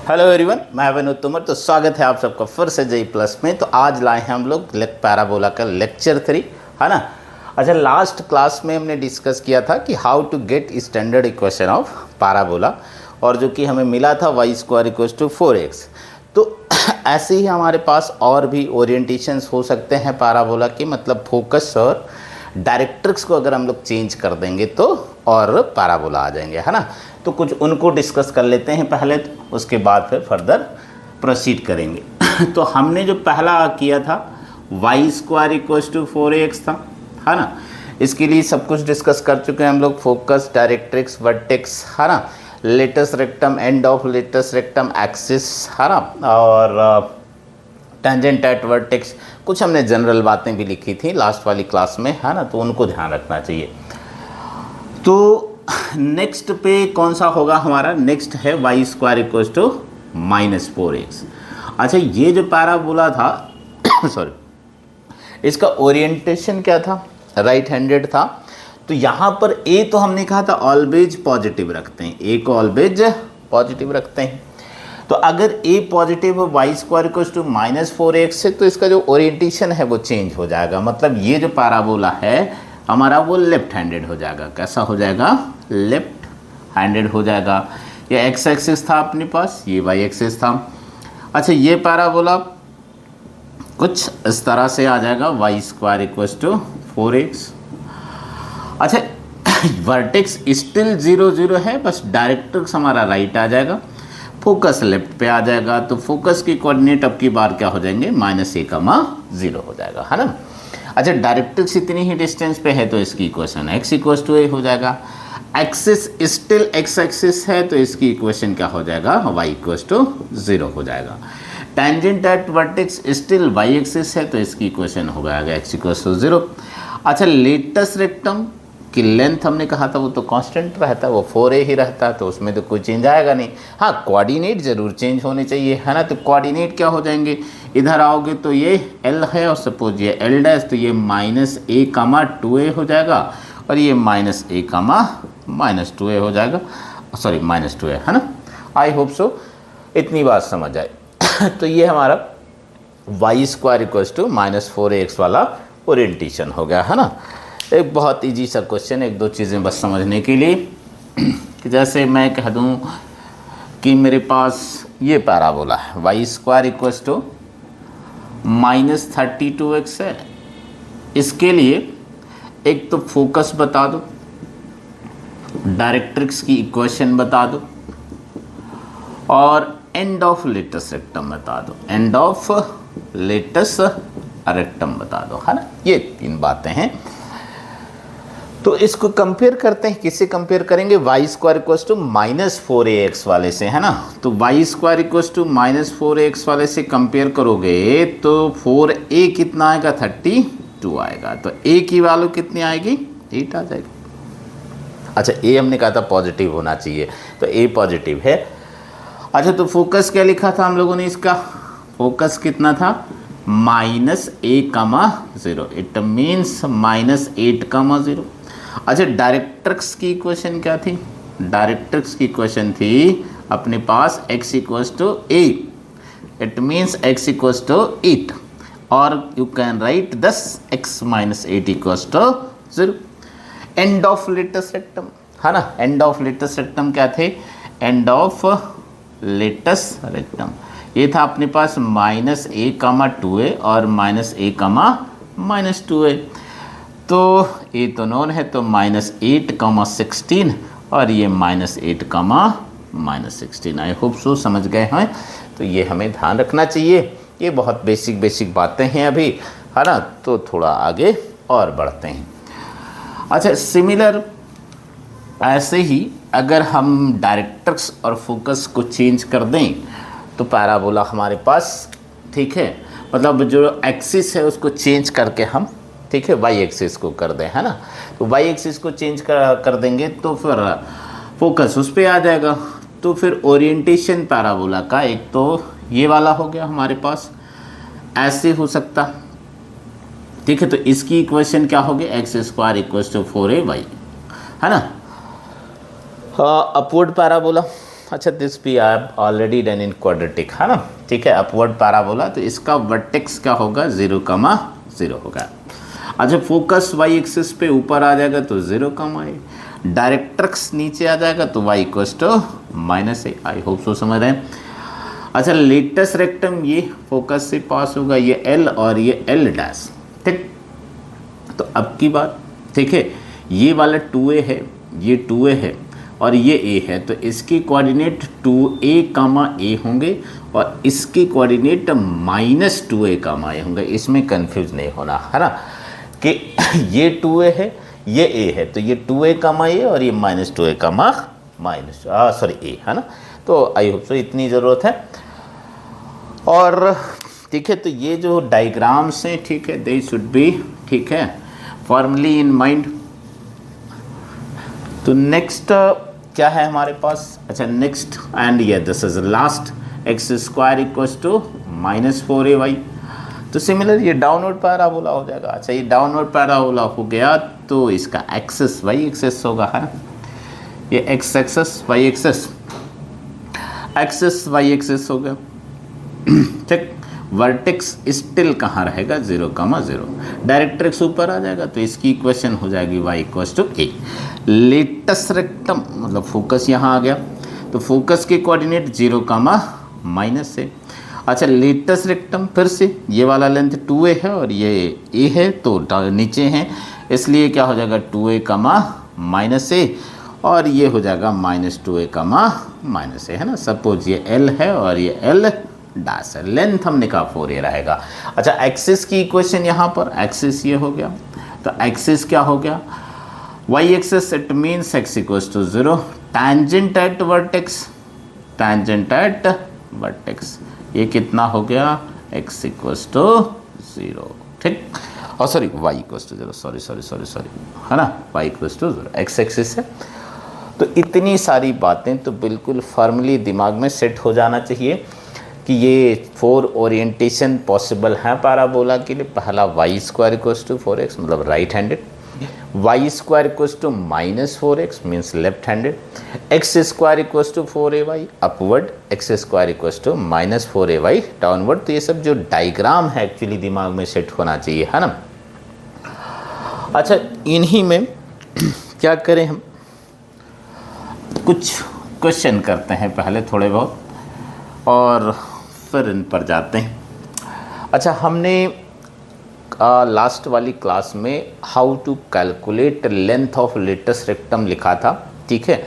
Hello everyone, मैं विनोद तोमर। तो स्वागत है आप सबका फिर से जेई प्लस में। तो आज लाए हैं हम लोग पैराबोला का लेक्चर 3, है ना। अच्छा, लास्ट क्लास में हमने डिस्कस किया था कि how to get standard equation of parabola, और जो कि हमें मिला था y² = 4x। तो ऐसे ही हमारे पास और भी ओरिएंटेशंस हो सकते हैं पैराबोला के, मतलब फोकस और डायरेक्ट्रिक्स को अगर हम लोग चेंज कर देंगे तो और पैराबोला आ जाएंगे, है ना। तो कुछ उनको डिस्कस कर लेते हैं पहले, तो उसके बाद फिर फर्दर प्रोसीड करेंगे। तो हमने जो पहला किया था y² = 4x था, है ना। इसके लिए सब कुछ डिस्कस कर चुके हैं हम लोग, फोकस, डायरेक्ट्रिक्स, वर्टेक्स, है ना, latus rectum, and of latus rectum, axis, है ना, और टेंजेंट एट वर्टेक्स। कुछ हमने जनरल बातें भी लिखी थी लास्ट वाली क्लास में, है ना, तो उनको ध्यान रखना चाहिए। तो नेक्स्ट पे कौन सा होगा हमारा? नेक्स्ट है y² = -4x। अच्छा, ये जो पैराबोला था सॉरी, इसका ओरिएंटेशन क्या था? राइट हैंडेड था। तो यहाँ पर a तो हमने कहा था ऑलवेज पॉजिटिव रखते हैं, a को ऑलवेज पॉजिटिव रखते हैं। तो अगर a पॉजिटिव है y² = -4x से, तो इसका जो ओरिएंटेशन है वो चेंज हो जाएगा। मतलब ये जो पैराबोला है हमारा वो लेफ्ट हैंडेड हो जाएगा। कैसा हो जाएगा? लेफ्ट हैंडेड हो जाएगा। ये एक्स एक्सिस था अपने पास, ये वाई एक्सिस था। अच्छा, ये पैराबोला कुछ इस तरह से आ जाएगा, y² = 4x। अच्छा, वर्टेक्स स्टिल 0 0 है, बस डायरेक्ट्रिक्स हमारा राइट आ जाएगा, फोकस लेफ्ट पे आ जाएगा। तो फोकस की कोऑर्डिनेट अब की बार क्या हो जाएंगे? -a,0 हो जाएगा, है ना। अच्छा, डायरेक्ट्रिक्स इतनी ही डिस्टेंस पे है, तो इसकी इक्वेशन x = a हो जाएगा। एक्सिस स्टिल x एक्सिस है, तो इसकी इक्वेशन क्या हो जाएगा? y = 0 हो जाएगा। Tangent at vertex still y axis है, तो इसकी इक्वेशन हो जाएगा x = 0। अच्छा, लेटस रेक्टम की लेंथ हमने कहा था वो तो कांस्टेंट रहता है, वो 4a ही रहता है, तो उसमें तो कोई चेंज आएगा नहीं। हाँ, कोऑर्डिनेट ज़रूर चेंज होने चाहिए, है ना। तो कोऑर्डिनेट क्या हो जाएंगे? इधर आओगे तो ये l है, और सपोज ये l', तो ये -a, 2a हो जाएगा, और ये -a, -2a हो जाएगा। सॉरी, -2a, है ना। आई होप सो इतनी बात समझ आए। तो ये हमारा y² = -4x वाला ओरिएंटेशन हो गया, है ना। एक बहुत इजी सा क्वेश्चन, एक दो चीज़ें बस समझने के लिए। कि जैसे मैं कह दूं कि मेरे पास ये पैराबोला है, y² = -32x है। इसके लिए एक तो फोकस बता दो, डायरेक्ट्रिक्स की इक्वेशन बता दो, और एंड ऑफ लेटस रेक्टम बता दो, एंड ऑफ लेटस रेक्टम बता दो, है ना। ये 3 बातें हैं। तो इसको कंपेयर करते हैं, किससे कंपेयर करेंगे? y² = -4ax वाले से, है ना। तो y² = -4ax वाले से कंपेयर करोगे तो 4a कितना आएगा? 32 आएगा। तो a की वैल्यू कितनी आएगी? 8 आ जाएगी। अच्छा, a हमने कहा था पॉजिटिव होना चाहिए, तो a पॉजिटिव है। अच्छा, तो फोकस क्या लिखा था हम लोगों ने? इसका फोकस कितना था? -a,0। It means -8,0। अच्छा, डायरेक्ट्रिक्स की इक्वेशन क्या थी? डायरेक्ट्रिक्स की इक्वेशन थी अपने पास x = a, it means x = 8, और you can write 10x - 8 = 0। And of latus rectum, है ना। एंड ऑफ लेटस रेक्टम क्या थे? एंड ऑफ लेटस रेक्टम ये था अपने पास -a, 2a और -a, -2a। तो ये तो नोन है, तो -8, 16, और ये -8, -16। आई होप सो समझ गए हैं। तो ये हमें ध्यान रखना चाहिए, ये बहुत बेसिक बातें हैं अभी, है ना। तो थोड़ा आगे और बढ़ते हैं। अच्छा, सिमिलर ऐसे ही अगर हम डायरेक्ट्रिक्स और फोकस को चेंज कर दें तो पैराबोला हमारे पास, ठीक है, मतलब जो एक्सिस है उसको चेंज करके हम, ठीक है, y एक्सिस को कर दें, है ना। तो y एक्सिस को चेंज कर देंगे तो फिर फोकस उस पर आ जाएगा। तो फिर ओरिएंटेशन पैराबोला का एक तो ये वाला हो गया हमारे पास, ऐसे हो सकता, ठीक है। तो इसकी इक्वेशन क्या होगी? x² = 4ay, है ना। अपवर्ड पैराबोला, अच्छा दिस भी I have already done in quadratic, है ना, ठीक है, अपवर्ड पैराबोला, तो इसका वर्टेक्स क्या होगा 0,0 होगा। अच्छा फोकस वाई एक्सिस पे ऊपर आ जाएगा तो 0,a, डायरेक्ट्रिक्स नीचे आ जाएगा तो y equals to -a। I hope so समझ रहे हैं। अच्छा लेटेस्ट रेक्टम ये फोकस से पास होगा, ये L और ये L डैश, ठीक। तो अब की बात, ठीक है, ये वाला 2a है, ये 2a है और ये a है, तो इसके कोऑर्डिनेट 2a, a होंगे और इसके कोऑर्डिनेट -2a, a होंगे। इसमें कंफ्यूज नहीं होना, है ना, कि ये 2a है, ये a है, तो ये 2a, a और ये -2a, a, है ना। तो आई होप सो इतनी ज़रूरत है। और ठीक है, तो ये जो डायग्राम्स हैं, ठीक है, दे शुड बी, ठीक है, फॉर्मली इन माइंड। तो नेक्स्ट क्या है हमारे पास, अच्छा नेक्स्ट एंड ये this is last, x² equals to -4ay। तो सिमिलर ये डाउनवर्ड पैराबोला हो जाएगा। अच्छा ये डाउनवर्ड पैराबोला हो गया तो इसका एक्सिस y एक्सिस होगा, है ना, ये x axis y axis, axis y axis हो गया, ठीक। वर्टेक्स स्टिल कहाँ रहेगा 0,0, डायरेक्ट्रिक्स ऊपर आ जाएगा तो इसकी इक्वेशन हो जाएगी y equals to a। Latus rectum मतलब फोकस यहाँ आ गया, तो फोकस के कोऑर्डिनेट 0,- है। अच्छा लेटेस्ट रेक्टम फिर से ये वाला लेंथ 2a है और ये a है, तो नीचे हैं, इसलिए क्या हो जाएगा 2a, -a और ये हो जाएगा -2a, -a, है ना। सपोज ये L है और ये L डैश है, लेंथ हमने कहा 4a रहेगा। अच्छा एक्सिस की इक्वेशन यहाँ पर, एक्सिस ये हो गया, तो एक्सिस क्या हो गया y axis, it means x equals to 0, tangent at vertex, tangent at vertex, ये कितना हो गया x इक्वल्स टू 0, ठीक, और sorry y equals to 0, sorry, है ना, y equals to 0, x axis है। तो इतनी सारी बातें तो बिल्कुल फॉर्मली दिमाग में सेट हो जाना चाहिए कि ये 4 ओरिएंटेशन पॉसिबल है पैराबोला के लिए। पहला y² इक्वल्स टू 4x मतलब right handed, y² equals to -4x means left handed, x² equals to 4ay upward, x² equals to -4ay downward. तो ये सब जो डायग्राम है एक्चुअली दिमाग में सेट होना चाहिए, है ना। अच्छा इन्हीं में क्या करें, हम कुछ क्वेश्चन करते हैं पहले थोड़े बहुत और फिर इन पर जाते हैं। अच्छा हमने लास्ट वाली क्लास में how to calculate length of latus rectum लिखा था, ठीक है।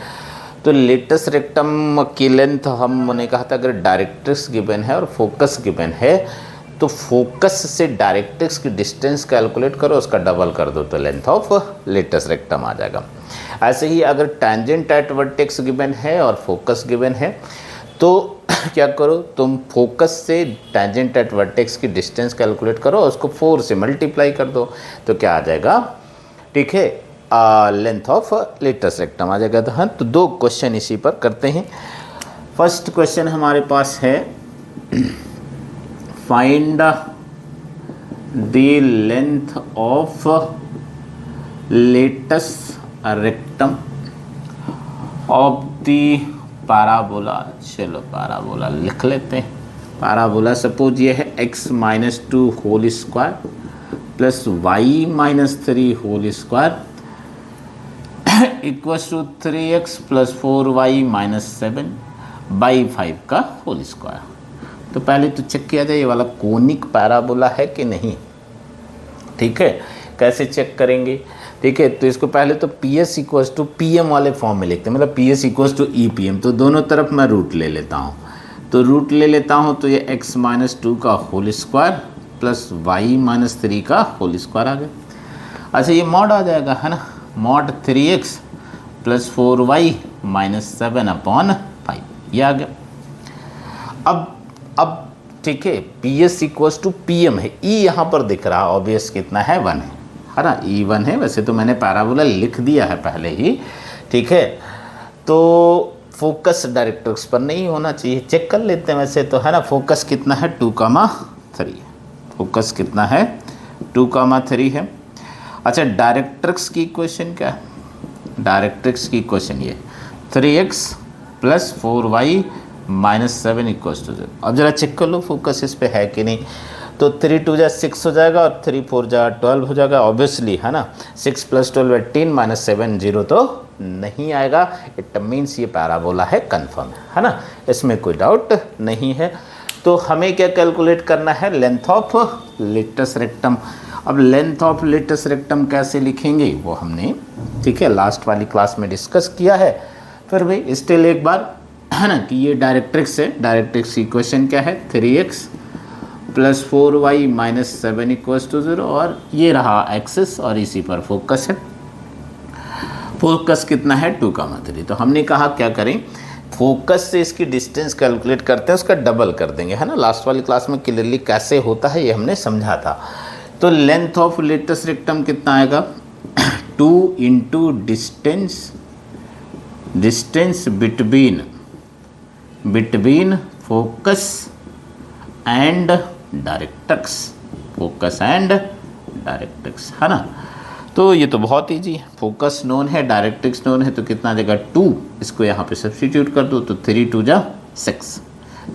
तो लेटेस्ट रेक्टम की लेंथ हमने कहा था अगर डायरेक्ट्रिक्स गिवन है और फोकस गिवन है तो फोकस से डायरेक्ट्रिक्स की डिस्टेंस कैलकुलेट करो, उसका डबल कर दो तो लेंथ ऑफ लेटेस्ट रेक्टम आ जाएगा। ऐसे ही अगर टैंजेंट एट वर्टेक्स गिवन है और फोकस गिवन है तो क्या करो, तुम फोकस से टैंजेंट एट वर्टेक्स की डिस्टेंस कैलकुलेट करो, उसको 4 से मल्टीप्लाई कर दो तो क्या आ जाएगा, ठीक है, लेंथ ऑफ लेटेस्ट रेक्टम आ जाएगा। तो हाँ, तो 2 क्वेश्चन इसी पर करते हैं। फर्स्ट क्वेश्चन हमारे पास है find the length of latus rectum of the parabola. चलो पैराबोला लिख लेते हैं। पैराबोला सपोज ये है x-2 whole square plus y-3 whole square equals to 3x plus 4y-7 by 5 का होल स्क्वायर। तो पहले तो चेक किया जाए ये वाला कोनिक पैराबोला है कि नहीं, ठीक है। कैसे चेक करेंगे, ठीक है, तो इसको पहले तो PS इक्वल्स टू PM वाले फॉर्म में लिखते हैं, मतलब PS इक्वल्स टू EPM। तो दोनों तरफ मैं रूट ले लेता हूँ, तो रूट ले लेता हूँ तो ये x-2 का होल स्क्वायर प्लस y-3 का होल स्क्वायर आ गया। अच्छा ये मॉड आ जाएगा, है ना, mod 3x plus 4y-7 upon 5, ये आ गया। अब ठीक है, PS इक्वल्स टू PM है, E यहाँ पर दिख रहा है, ऑब्वियस कितना है 1 है ना, E1 है। वैसे तो मैंने पैराबोला लिख दिया है पहले ही, ठीक है। तो फोकस डायरेक्ट्रिक्स पर नहीं होना चाहिए, चेक कर लेते हैं वैसे तो, है ना। फोकस कितना है 2,3, फोकस कितना है 2,3 है। अच्छा डायरेक्ट्रिक्स की इक्वेशन क्या है, डायरेक्ट्रिक्स की इक्वेशन ये 3x plus 4y minus 7 equals to 0। अब जरा चेक कर लो फोकस इस पे है कि नहीं। तो 3 2 जा 6 हो जाएगा और 3 4 जा 12 हो जाएगा ऑब्वियसली, है ना। 6 + 12 18 माइनस 7 0 तो नहीं आएगा। इट मीन्स ये पैराबोला है, कंफर्म है ना, इसमें कोई डाउट नहीं है। तो हमें क्या कैलकुलेट करना है, लेंथ ऑफ लेटस रेक्टम। अब लेंथ ऑफ लेटस रेक्टम कैसे लिखेंगे वो हमने, ठीक है, लास्ट वाली क्लास में डिस्कस किया है। फिर भाई स्टिल एक बार, है ना, कि ये डायरेक्ट्रिक्स है। डायरेक्ट्रिक्स की इक्वेशन क्या है, 3x + 4y minus 7 equals to 0, और ये रहा एक्सिस और इसी पर फोकस है। फोकस कितना है, 2,3। तो हमने कहा क्या करें, फोकस से इसकी डिस्टेंस कैलकुलेट करते हैं, उसका डबल कर देंगे, है ना। लास्ट वाली क्लास में क्लियरली कैसे होता है ये हमने समझा था। तो लेंथ ऑफ लेटस रेक्टम कितना आएगा, 2 × distance between focus and directrix, focus and directrix, है ना। तो ये तो बहुत ईजी है, फोकस नोन है, डायरेक्ट्रिक्स नोन है, तो कितना आ जाएगा 2। इसको यहाँ पे सब्स्टिट्यूट कर दो तो 3 2 जा 6,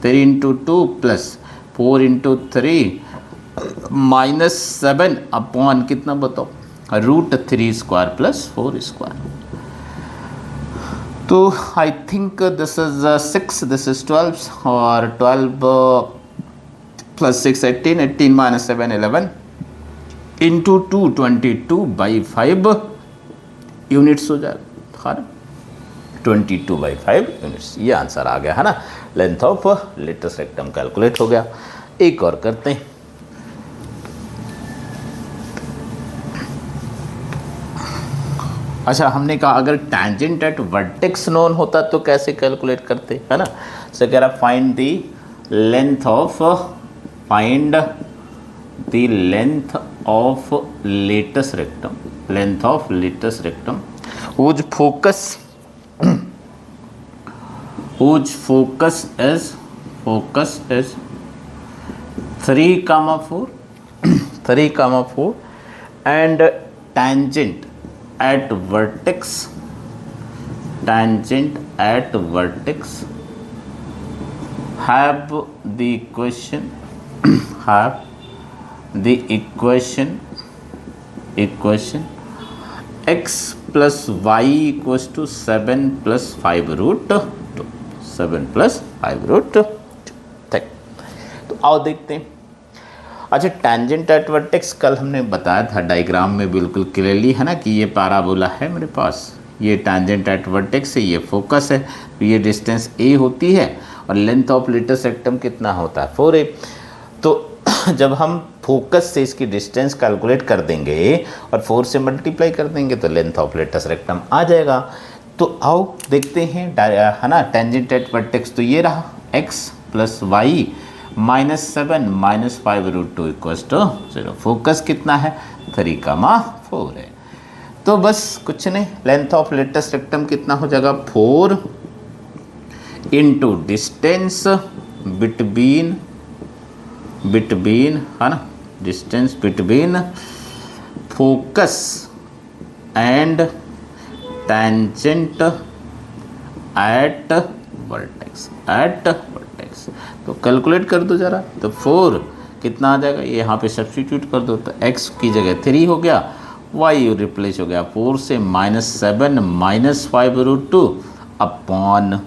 3 × 2 + 4 × 3 माइनस 7 अपॉन कितना बताओ, √3² + 4²। तो I think this is 6, this is 12, और 12 + 6 18, 18 - 7 11 × 2 22/5 यूनिट्स हो जाएगा, है ना, 22/5 यूनिट्स। ये आंसर आ गया, है ना। Length of latus rectum calculate हो गया। एक और करते हैं। अच्छा, हमने कहा अगर टैंजेंट एट वर्टेक्स नोन होता तो कैसे कैलकुलेट करते, है ना। सो कह रहा find the length of latus rectum whose focus is 3,4 and tangent at vertex have the equation x + y = 7 + 5√2, 7 + 5√2। तो आओ देखते हैं। अच्छा, टैंजेंट एट वर्टेक्स कल हमने बताया था डायग्राम में बिल्कुल क्लियरली, है ना, कि ये पैराबोला है मेरे पास, ये टैंजेंट एट वर्टेक्स है, ये फोकस है, तो ये डिस्टेंस a होती है और लेंथ ऑफ लेटस रेक्टम कितना होता है, 4a। तो जब हम फोकस से इसकी डिस्टेंस कैलकुलेट कर देंगे और 4 से मल्टीप्लाई कर देंगे तो लेंथ ऑफ लेटस रेक्टम आ जाएगा। तो आओ देखते हैं, है ना, टैंजेंट एट वर्टेक्स तो ये रहा x + y - 7 - 5√2 = 0। फोकस कितना है, 3,4 है। तो बस कुछ नहीं, लेंथ ऑफ लेटस रेक्टम कितना हो जाएगा, 4 × डिस्टेंस बिटवीन, है ना, distance between focus and tangent at vertex. तो कैलकुलेट कर दो ज़रा, तो 4 कितना आ जाएगा, ये यहाँ पे सब्स्टिट्यूट कर दो, तो x की जगह 3 हो गया, y रिप्लेस हो गया 4 से, -7 - 5√2 अपॉन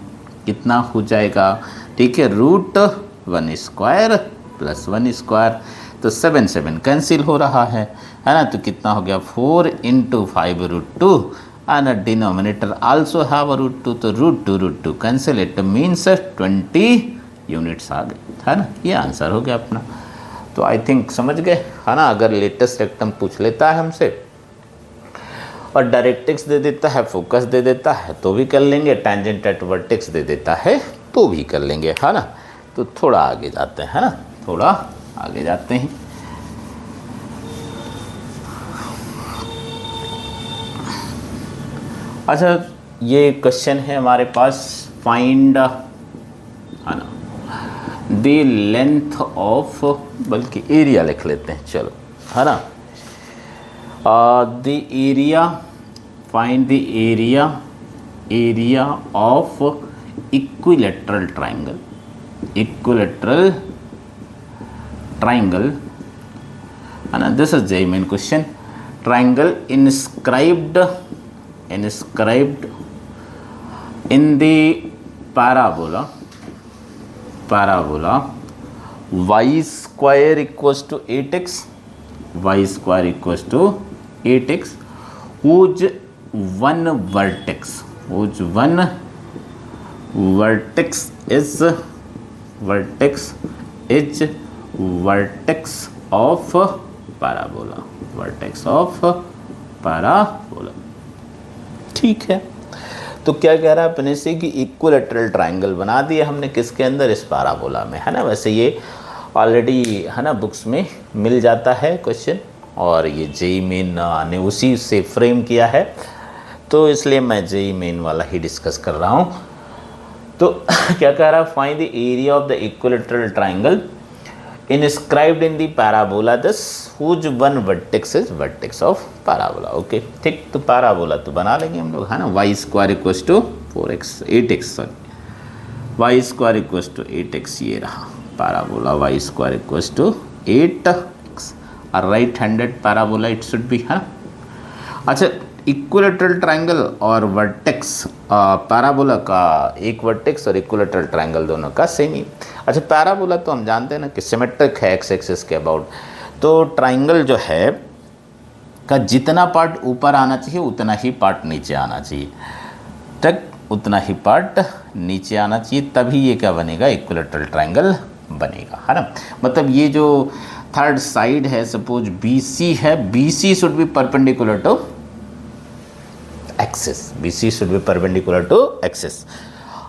कितना हो जाएगा, ठीक है, √1² + 1²। तो 7 7 कैंसिल हो रहा है ना। तो कितना हो गया, 4 × 5√2 एंड डिनोमिनेटर आल्सो हैव √2, तो √2 कैंसिल, इट मीन्स 20 यूनिट्स आ गए, है ना। ये आंसर हो गया अपना। तो आई थिंक समझ गए, है ना। अगर लेटस रेक्टम पूछ लेता है हमसे और डायरेक्ट्रिक्स दे देता है, फोकस दे देता है तो भी कर लेंगे, टैंजेंट एट वर्टेक्स दे देता है तो भी कर लेंगे, है ना। तो थोड़ा आगे जाते हैं, है ना, थोड़ा आगे जाते हैं। अच्छा, ये क्वेश्चन है हमारे पास, फाइंड, है ना, द लेंथ ऑफ, बल्कि एरिया लिख लेते हैं, चलो, है ना, the area, find the area of equilateral triangle, equilateral triangle है ना, this is the main question. Triangle inscribed in the parabola y square equals to 8x, y square equals to 8x, whose one vertex is vertex of parabola, vertex of parabola। ठीक है, तो क्या कह रहा है अपने से कि इक्विलेटरल ट्राइंगल बना दिया हमने किसके अंदर, इस पैराबोला में, है ना। वैसे ये ऑलरेडी है ना बुक्स में मिल जाता है क्वेश्चन, और ये जेई मेन ने उसी से फ्रेम किया है, तो इसलिए मैं जेई मेन वाला ही डिस्कस कर रहा हूँ। तो क्या कह रहा है, find the area of the equilateral triangle inscribed in the parabola thus whose one vertex is vertex of parabola। Okay ठीक, तो पैराबोला तो बना लेंगे हम लोग, है ना। Y square equals to 8x sorry, Y square equals to 8x, ये रहा parabola, Y square equals to 8x, और right handed parabola it should be, है। अच्छा, इक्विलेटरल ट्राइंगल और वर्टेक्स पैराबोला का, एक वर्टेक्स और इक्विलेटरल ट्राइंगल दोनों का सेम ही। अच्छा, पैराबोला तो हम जानते हैं ना कि सिमेट्रिक है एक्स एक्सिस के अबाउट, तो ट्राइंगल जो है का जितना पार्ट ऊपर आना चाहिए उतना ही पार्ट नीचे आना चाहिए, ठीक, उतना ही पार्ट नीचे आना चाहिए, तभी ये क्या बनेगा, इक्विलेटरल ट्राइंगल बनेगा, है ना। मतलब ये जो थर्ड साइड है, सपोज BC है, BC should be perpendicular to axis, BC should be perpendicular to axis.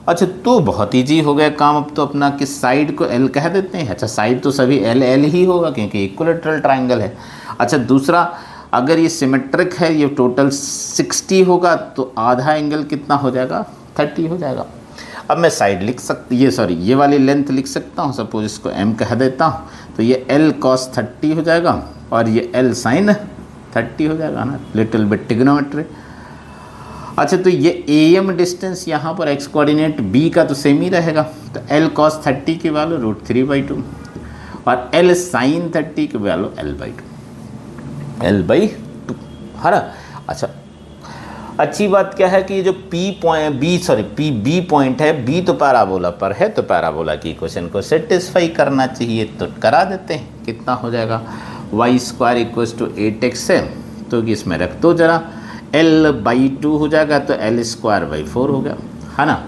अच्छा, तो बहुत ईजी हो गया काम अब तो अपना, कि साइड को L कह देते हैं। अच्छा, साइड तो सभी L ही होगा क्योंकि इक्विलेटरल ट्राइंगल है। अच्छा, दूसरा, अगर ये सिमेट्रिक है, ये टोटल 60 होगा, तो आधा एंगल कितना हो जाएगा, 30 हो जाएगा। अब मैं साइड लिख सकती, ये वाली लेंथ लिख सकता हूँ, सपोज इसको M कह देता हूँ, तो ये L cos 30 हो जाएगा और ये L sin 30 हो जाएगा ना, लिटिल बिट ट्रिग्नोमेट्री। अच्छा, तो ये AM डिस्टेंस यहाँ पर x कोऑर्डिनेट B का तो सेम ही रहेगा, तो L cos 30 की वैल्यू √3/2 और L sin 30 की वैल्यू L/2, है ना। अच्छा, अच्छी बात क्या है कि ये जो B पॉइंट है, B तो पैराबोला पर है, तो पैराबोला की इक्वेशन को सेटिस्फाई करना चाहिए, तो करा देते हैं। कितना हो जाएगा, y square equals to 8x है, तो इसमें रख दो जरा, L/2 हो जाएगा, तो L स्क्वायर बाई 4 हो गया, है ना।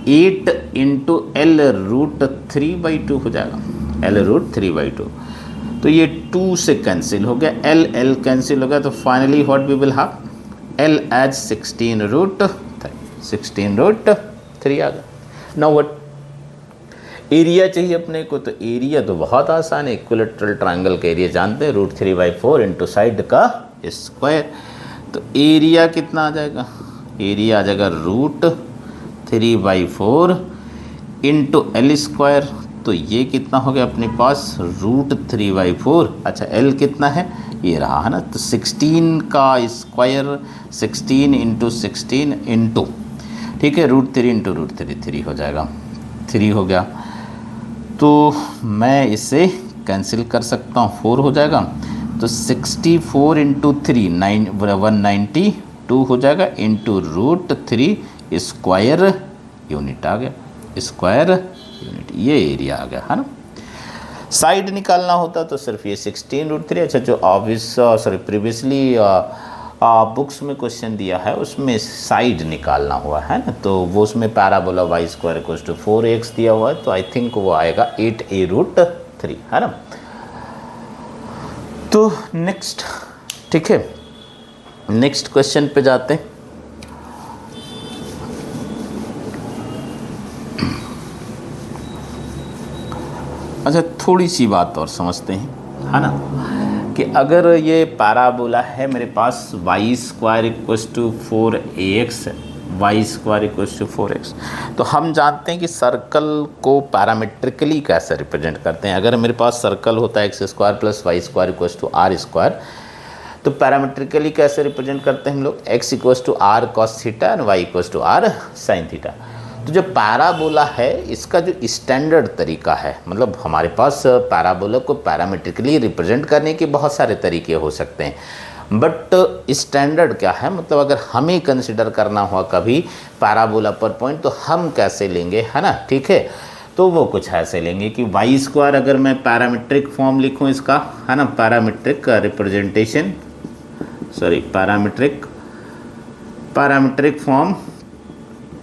8 इंटू L√3/2 हो जाएगा, L√3/2, तो ये 2 से कैंसिल हो गया, L कैंसिल हो गया, तो finally what we will have, L as 16√3 आ गया। नाउ व्हाट, एरिया चाहिए अपने को, तो एरिया तो बहुत आसान है, इक्विलेटरल ट्राइंगल का एरिया जानते हैं, √3/4 इंटू साइड का स्क्वायर, तो एरिया कितना आ जाएगा, एरिया आ जाएगा √3/4 इंटू L स्क्वायर, तो ये कितना हो गया अपने पास, √3/4। अच्छा, L कितना है, ये रहा, है ना, तो 16 का स्क्वायर, 16 इंटू 16 इंटू, ठीक है, √3 इंटू √3, 3 हो जाएगा, 3 हो गया, तो मैं इसे कैंसिल कर सकता हूँ, 4 हो जाएगा, तो 64 इंटू 3 192 हो जाएगा, इंटू √3 स्क्वायर यूनिट आ गया, स्क्वायर यूनिट, ये एरिया आ गया, है ना। साइड निकालना होता तो सिर्फ ये 16√3। अच्छा, जो प्रीवियसली बुक्स में क्वेश्चन दिया है उसमें साइड निकालना हुआ है ना, तो वो उसमें parabola y square equals to 4x दिया हुआ है, तो आई थिंक वो आएगा 8a√3, है ना। तो नेक्स्ट, ठीक है, नेक्स्ट क्वेश्चन पे जाते हैं। अच्छा, थोड़ी सी बात और समझते हैं, है ना, कि अगर ये पैराबोला है मेरे पास, y square equals to 4ax है, y square equals to 4x, तो हम जानते हैं कि सर्कल को पैरामेट्रिकली कैसे रिप्रेजेंट करते हैं। अगर मेरे पास सर्कल होता है x square plus Y square equals to r square, तो पैरामेट्रिकली कैसे रिप्रेजेंट करते हैं हम लोग, x equals to r cos theta and y equals to r sin theta. तो जो पैराबोला है इसका जो स्टैंडर्ड तरीका है, मतलब हमारे पास पैराबोला को पैरामीट्रिकली रिप्रेजेंट करने के बहुत सारे तरीके हो सकते हैं, बट स्टैंडर्ड क्या है, मतलब अगर हमें कंसिडर करना हुआ कभी पैराबोला पर पॉइंट तो हम कैसे लेंगे, है ना। ठीक है, तो वो कुछ ऐसे लेंगे कि वाई स्क्वायर, अगर मैं पैरामीट्रिक फॉर्म लिखूं इसका, है ना, parametric representation, sorry parametric form,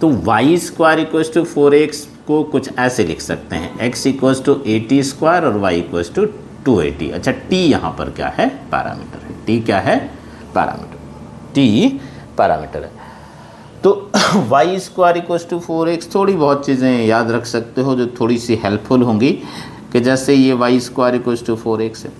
तो Y square equals to 4x को कुछ ऐसे लिख सकते हैं, x इक्वल्स टू 80 स्क्वायर और y इक्वल्स टू 280। अच्छा, t यहाँ पर क्या है, पैरामीटर है, t क्या है, पैरामीटर, t पैरामीटर है। तो Y square equals to 4x, थोड़ी बहुत चीज़ें याद रख सकते हो जो थोड़ी सी हेल्पफुल होंगी, कि जैसे ये Y square equals to 4x है,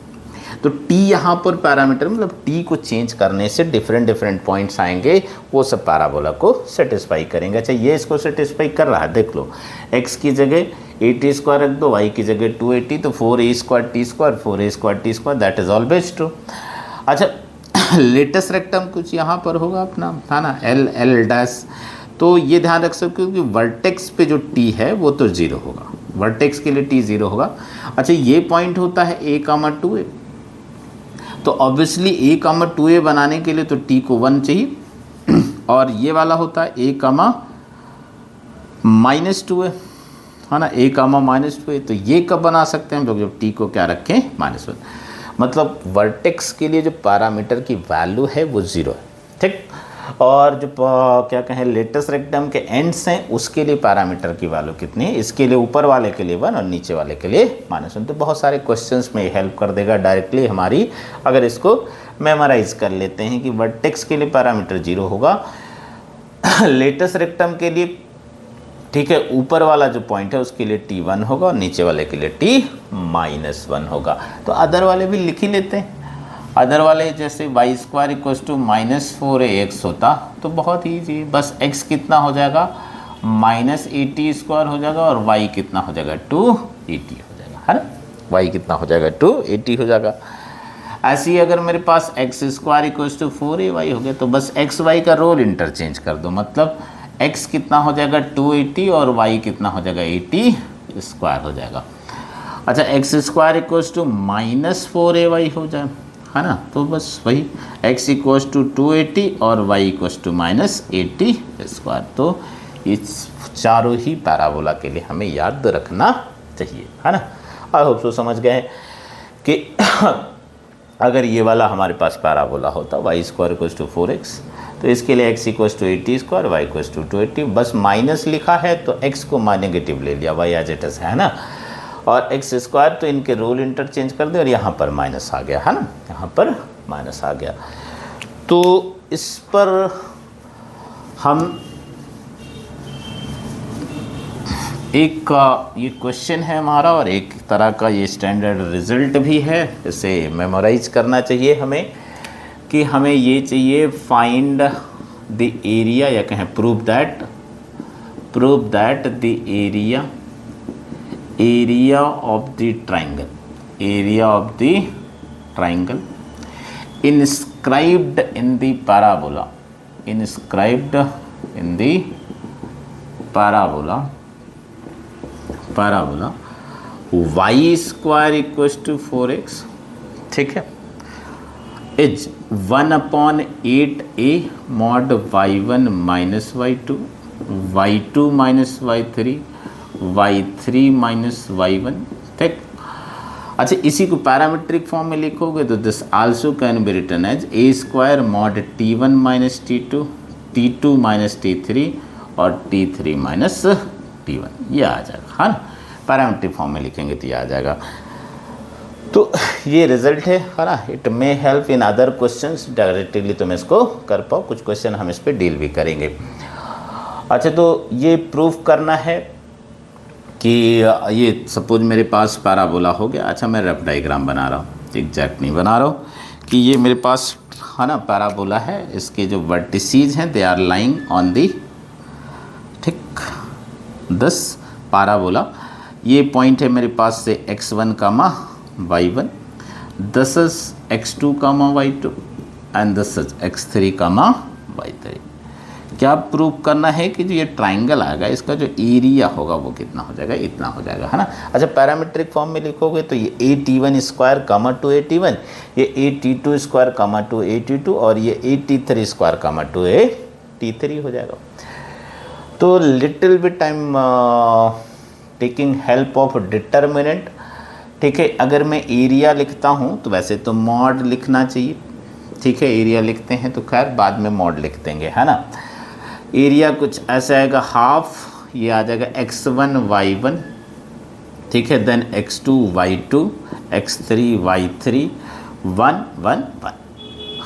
तो t यहाँ पर पैरामीटर, मतलब t को चेंज करने से डिफरेंट पॉइंट्स आएंगे, वो सब पैराबोला को सेटिस्फाई करेंगे। अच्छा, ये इसको सेटिस्फाई कर रहा है, देख लो, x की जगह 80 स्क्वायर रख दो, y की जगह 280, तो 4a square t square, 4a square t square, that is always true. अच्छा, लेटेस्ट रेक्टम कुछ यहाँ पर होगा अपना, है ना, l डैश, तो ये ध्यान रख सकते हो कि वर्टेक्स पे जो t है वो तो 0 होगा, वर्टेक्स के लिए t 0 होगा। अच्छा, ये पॉइंट होता है a, 2a, तो ऑब्वियसली a, 2a बनाने के लिए तो t को 1 चाहिए, और ये वाला होता है a, -2a, है ना, a, -2a, तो ये कब बना सकते हैं हम लोग, जब t को क्या रखें, -1, मतलब वर्टेक्स के लिए जो पैरामीटर की वैल्यू है वो 0 है, ठीक। और जो क्या कहें लेटेस्ट रेक्टम के एंड्स हैं उसके लिए पैरामीटर की वैल्यू कितनी है, इसके लिए ऊपर वाले के लिए 1 और नीचे वाले के लिए -1। तो बहुत सारे क्वेश्चंस में हेल्प कर देगा डायरेक्टली हमारी, अगर इसको मेमोराइज कर लेते हैं कि वर्टेक्स के लिए पैरामीटर 0 होगा, लेटेस्ट रेक्टम के लिए, ठीक है, ऊपर वाला जो पॉइंट है उसके लिए t 1 होगा और नीचे वाले के लिए t -1 होगा। तो अदर वाले भी लिख ही लेते हैं, अदर वाले जैसे Y square equals to -4ax होता तो बहुत ईजी, बस x कितना हो जाएगा, -80 स्क्वायर हो जाएगा, और y कितना हो जाएगा, 280 हो जाएगा, है ना, y कितना हो जाएगा, 280 हो जाएगा। ऐसे ही अगर मेरे पास x square equals to 4ay हो गया, तो बस x y का रोल इंटरचेंज कर दो, मतलब x कितना हो जाएगा 280 और y कितना हो जाएगा 80 स्क्वायर हो जाएगा। अच्छा, x square equals to -4ay हो जाए, है ना, तो बस वही x इक्वल्स टू 280 और y इक्वल्स टू -80 स्क्वायर। तो इस चारों ही पैराबोला के लिए हमें याद रखना चाहिए, है ना। आई होप सो समझ गए कि अगर ये वाला हमारे पास पैराबोला होता y square equals to 4x, तो इसके लिए x equals to 80 square, y equals to 280, बस माइनस लिखा है तो x को नेगेटिव ले लिया, y एज इट इज, है ना, और x स्क्वायर तो इनके रोल इंटरचेंज कर दे और यहाँ पर माइनस आ गया, है ना, यहाँ पर माइनस आ गया। तो इस पर हम एक का ये क्वेश्चन है हमारा और एक तरह का ये स्टैंडर्ड रिजल्ट भी है, इसे मेमोराइज करना चाहिए हमें, कि हमें ये चाहिए फाइंड द एरिया, या कहें prove that the area of the triangle inscribed in the parabola y square equals to 4x, ठीक है, is 1/8a mod y1 minus y2 minus y3 minus y1, ठीक। अच्छा, इसी को पैरामीट्रिक फॉर्म में लिखोगे तो this also can be written as a square mod t1 minus t2 minus t3 और t3 minus t1, ये आ जाएगा, है ना, पैरामीट्रिक फॉर्म में लिखेंगे तो ये आ जाएगा। तो ये रिजल्ट है ना, it may help in other questions, directly तो मैं इसको कर पाऊँ, कुछ क्वेश्चन हम इस पर डील भी करेंगे। अच्छा, तो ये प्रूफ करना है कि ये सपोज मेरे पास पैराबोला हो गया। अच्छा, मैं रफ डायग्राम बना रहा हूँ, एग्जैक्ट नहीं बना रहा हूँ, कि ये मेरे पास, है ना, पैराबोला है, इसके जो वर्टिसीज हैं they are lying on the, ठीक, 10 पैराबोला, ये पॉइंट है मेरे पास से x1, y1, this is x2, y2 and this is x3, y3। क्या प्रूव करना है कि जो ये ट्राइंगल आएगा इसका जो एरिया होगा वो कितना हो जाएगा, इतना हो जाएगा, है ना। अच्छा, पैरामीट्रिक फॉर्म में लिखोगे तो ये AT1 स्क्वायर कमा टू AT1, ये AT2 स्क्वायर कमा टू AT2 और ये AT3 स्क्वायर कमा टू AT3 हो जाएगा। तो little bit I am taking help of determinant, ठीक है। अगर मैं एरिया लिखता हूँ तो वैसे तो मॉड लिखना चाहिए, ठीक है। एरिया लिखते हैं तो खैर बाद में मॉड लिख देंगे, है ना। एरिया कुछ ऐसा आएगा, हाफ ये आ जाएगा x1 y1, ठीक है, then x2 y2, x3 y3, 1 1 1,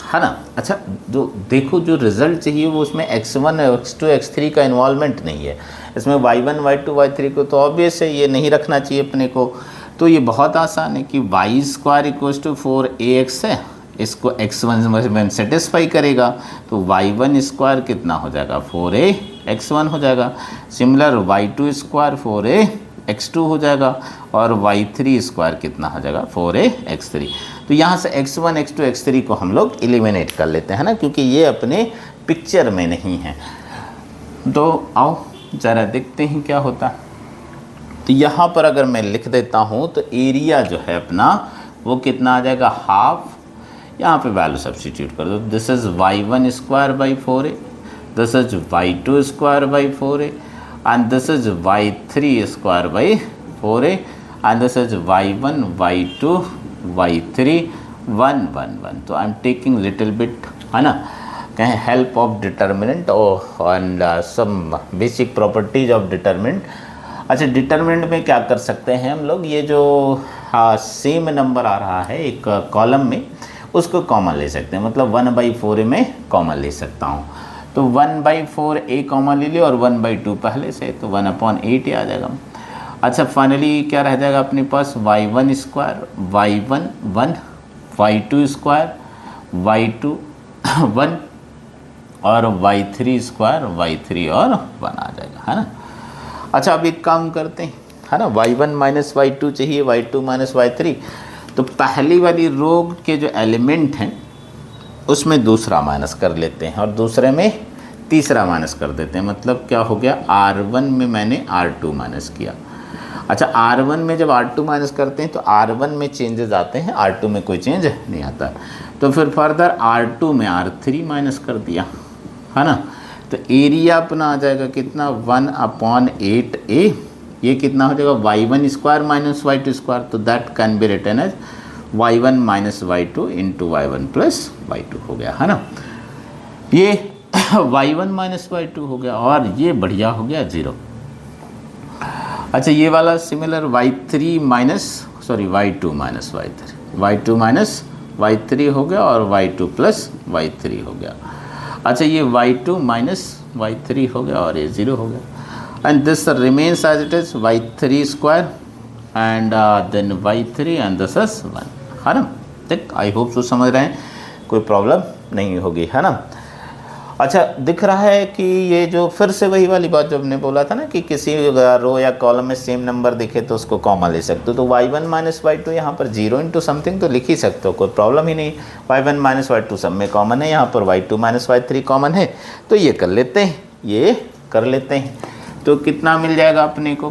है ना। अच्छा, जो देखो जो रिज़ल्ट चाहिए वो उसमें x1 x2 x3 का इन्वॉल्वमेंट नहीं है, इसमें y1 y2 y3 को तो ऑब्वियस है ये नहीं रखना चाहिए अपने को। तो ये बहुत आसान है कि y square equals to 4ax है, इसको x1 में सेटिस्फाई करेगा तो y1 स्क्वायर कितना हो जाएगा, 4ax1 हो जाएगा। सिमिलर y2 स्क्वायर 4ax2 हो जाएगा और y3 स्क्वायर कितना हो जाएगा, 4ax3। तो यहाँ से x1 x2 x3 को हम लोग एलिमिनेट कर लेते हैं ना, क्योंकि ये अपने पिक्चर में नहीं है। तो आओ ज़रा देखते हैं क्या होता है। तो यहाँ पर अगर मैं लिख देता हूँ तो एरिया जो है अपना वो कितना आ जाएगा, हाफ। यहाँ पे वैल्यू सब्स्टिट्यूट कर दो, this is y1 square by 4a, this is y2 square by 4a and this is y3 square by 4a and this is y1 y2 y3 1 1 1। तो I am taking little bit, है ना, कहें help of determinant and some basic properties of determinant. अच्छा, determinant में क्या कर सकते हैं हम लोग, ये जो सेम नंबर आ रहा है एक कॉलम में उसको कॉमन ले सकते हैं, मतलब 1/4 में कॉमन ले सकता हूँ। तो 1/4 कॉमन ले लिया और 1/2 पहले से, तो 1/8 आ जाएगा। अच्छा, फाइनली क्या रह जाएगा अपने पास, y1 square y1 1, y2 square y2 1 और y3 स्क्वायर y3 और 1 आ जाएगा, है ना। अच्छा, अब एक काम करते हैं, है ना, y1 माइनस y2 चाहिए, y2 माइनस y3। तो पहली वाली रो के जो एलिमेंट हैं उसमें दूसरा माइनस कर लेते हैं और दूसरे में तीसरा माइनस कर देते हैं। मतलब क्या हो गया, R1 में मैंने R2 माइनस किया। अच्छा, R1 में जब R2 माइनस करते हैं तो R1 में चेंजेस आते हैं, R2 में कोई चेंज नहीं आता। तो फिर फर्दर R2 में R3 माइनस कर दिया, है ना। तो एरिया अपना आ जाएगा कितना, 1/8a। ये कितना हो जाएगा, y1 square minus y2 square. तो that can be written as y1 minus y2 into y1 plus y2 हो गया, है ना। ये y1 माइनस y2 हो गया और ये बढ़िया हो गया 0। अच्छा, ये वाला सिमिलर y2 माइनस y3 हो गया और y2 प्लस y3 हो गया। अच्छा, ये y2 माइनस y3 हो गया और ये 0 हो गया। And this remains as it is, y3 square and then y3 and this is 1, है ना। ठीक, आई होप सो समझ रहे हैं, कोई प्रॉब्लम नहीं होगी, है ना। अच्छा, दिख रहा है कि ये जो फिर से वही वाली बात जो हमने बोला था ना कि किसी रो या कॉलम में सेम नंबर दिखे तो उसको कॉमन ले सकते हो। तो y1 माइनस y2 यहाँ पर 0 इंटू समथिंग तो लिख ही सकते हो, कोई प्रॉब्लम ही नहीं। y1 माइनस y2 सब में कॉमन है, यहाँ पर y2 माइनस y3 कॉमन है, तो ये कर लेते हैं, ये कर लेते हैं। तो कितना मिल जाएगा अपने को,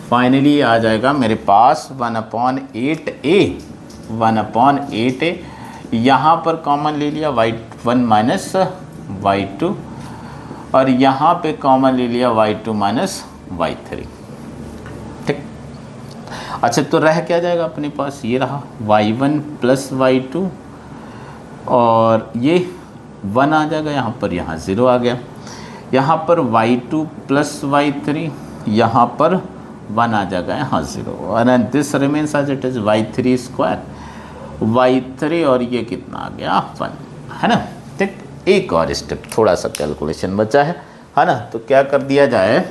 फाइनली आ जाएगा मेरे पास 1/8a। यहाँ पर कॉमन ले लिया y1 माइनस y2 और यहाँ पे कॉमन ले लिया y2 माइनस y3। ठीक, अच्छा, तो रह क्या जाएगा अपने पास, ये रहा y1 प्लस y2 और ये 1 आ जाएगा यहाँ पर, यहाँ 0 आ गया। यहाँ पर y2 प्लस y3, यहाँ पर 1 आ जाएगा, यहाँ 0। And this remains as it is y3 square y3 और ये कितना आ गया, 1, है ना। ठीक, एक और स्टेप, थोड़ा सा कैलकुलेशन बचा है ना। तो क्या कर दिया जाए,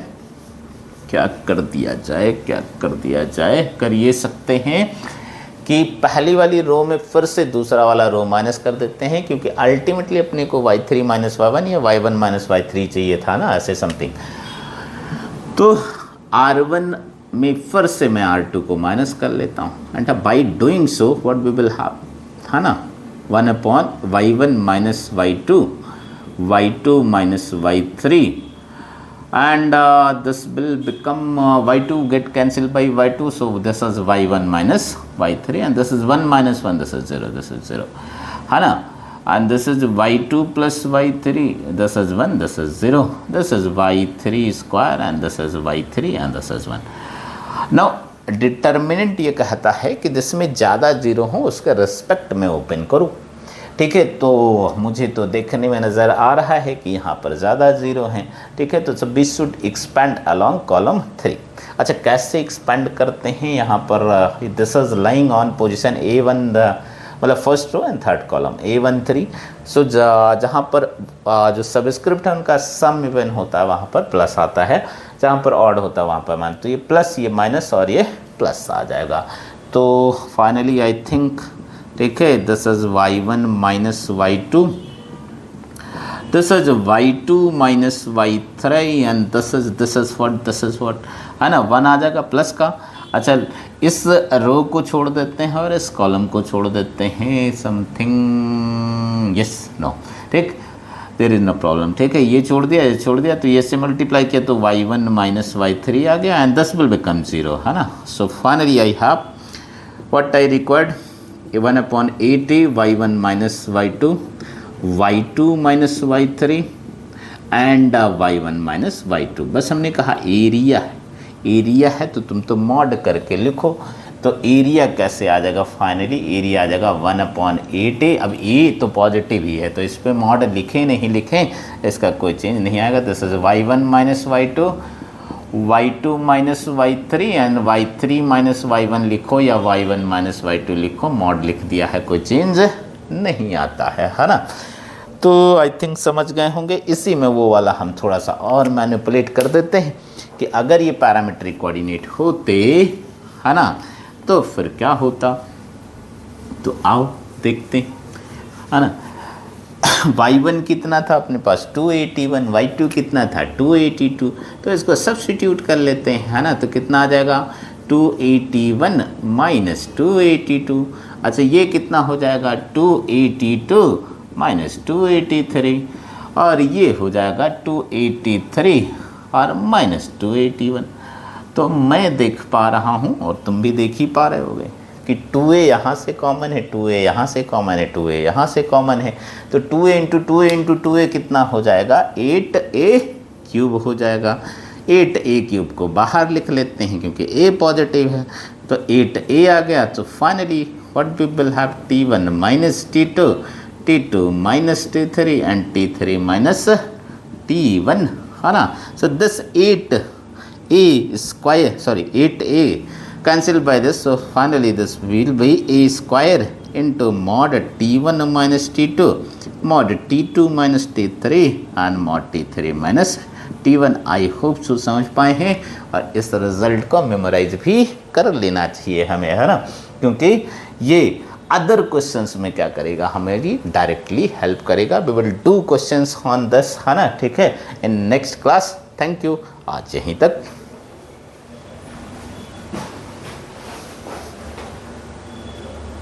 कर ये सकते हैं कि पहली वाली रो में फिर से दूसरा वाला रो माइनस कर देते हैं, क्योंकि अल्टीमेटली अपने को y3 माइनस y1 या y1 माइनस y3 चाहिए था ना, ऐसे समथिंग। तो R1 में फिर से मैं R2 को माइनस कर लेता हूँ and by doing so what we will have, है ना, 1/y1 minus y2 y2 minus y3, and this will become y2 get cancelled by y2, so this is y1 minus y3, and this is 1 minus 1, this is 0, this is 0, है ना, and this is y2 plus y3, this is 1, this is 0, this is y3 square, and this is y3, and this is 1. now determinant ये कहता है कि जिसमें ज़्यादा zero हो उसका रिस्पेक्ट में ओपन करूँ, ठीक है। तो मुझे तो देखने में नज़र आ रहा है कि यहाँ पर ज़्यादा ज़ीरो हैं, ठीक है। तो सब we should expand along column 3। अच्छा, कैसे एक्सपेंड करते हैं यहाँ पर, this is lying on position A1, मतलब first row and third column A1 3। So जहाँ पर जो सबस्क्रिप्ट है उनका सम इवन होता है वहाँ पर प्लस आता है, जहाँ पर ऑड होता है वहाँ पर मान, तो ये प्लस, ये माइनस और ये प्लस आ जाएगा। तो फाइनली आई थिंक, ठीक है, this is y1 minus y2, this is y2 minus y3, and this is what, है ना, 1 आ जाएगा प्लस का। अच्छा, इस रो को छोड़ देते हैं और इस कॉलम को छोड़ देते हैं, समथिंग, यस, नो, ठीक, देयर इज नो प्रॉब्लम, ठीक है। ये छोड़ दिया, तो ये से मल्टीप्लाई किया तो y1 माइनस y3 आ गया, एंड दिस विल बिकम 0, है ना। So finally I have what I required, 1/8 y1 minus y2, y2 minus y3 and y1 minus y2। बस हमने कहा एरिया है तो तुम तो मॉड करके लिखो, तो एरिया कैसे आ जाएगा, फाइनली एरिया आ जाएगा 1/8। अब ए तो पॉजिटिव ही है तो इस पर मॉड लिखें नहीं लिखें इसका कोई चेंज नहीं आएगा। This is y1 minus y2, y2 minus y3 and y3 minus y1 लिखो या y1 माइनस y2 लिखो, मॉड लिख दिया है, कोई चेंज नहीं आता है ना। तो आई थिंक समझ गए होंगे। इसी में वो वाला हम थोड़ा सा और मैनिपुलेट कर देते हैं कि अगर ये पैरामीट्रिक कोऑर्डिनेट होते, है ना, तो फिर क्या होता, तो आओ देखते हैं, है ना। y1 कितना था अपने पास 281, y2 कितना था 282, तो इसको सब्स्टिट्यूट कर लेते हैं, है ना। तो कितना आ जाएगा 281 माइनस 282। अच्छा, ये कितना हो जाएगा 282 माइनस 283, और ये हो जाएगा 283 और माइनस 281। तो मैं देख पा रहा हूँ और तुम भी देख ही पा रहे होगे कि 2a यहाँ से कॉमन है, 2a यहाँ से कॉमन है, 2a यहाँ से कॉमन है, तो 2a into 2a into 2a कितना हो जाएगा 8a क्यूब हो जाएगा। 8a क्यूब को बाहर लिख लेते हैं क्योंकि a पॉजिटिव है, तो 8a आ गया। तो finally what we will have t1 minus t2, t2 minus t3 and t3 minus t1, है ना। So this 8a square, sorry 8a cancel by this, so finally this will be a square into mod t1 minus t2, mod t2 minus t3 and mod t3 minus t1। I hope so समझ पाए हैं और इस result को memorise भी कर लेना चाहिए हमें, है ना, क्योंकि ये अदर क्वेश्चंस में क्या करेगा, हमें डायरेक्टली हेल्प करेगा। We will do questions on this, है ना, ठीक है, in next class. Thank you, आज यहीं तक।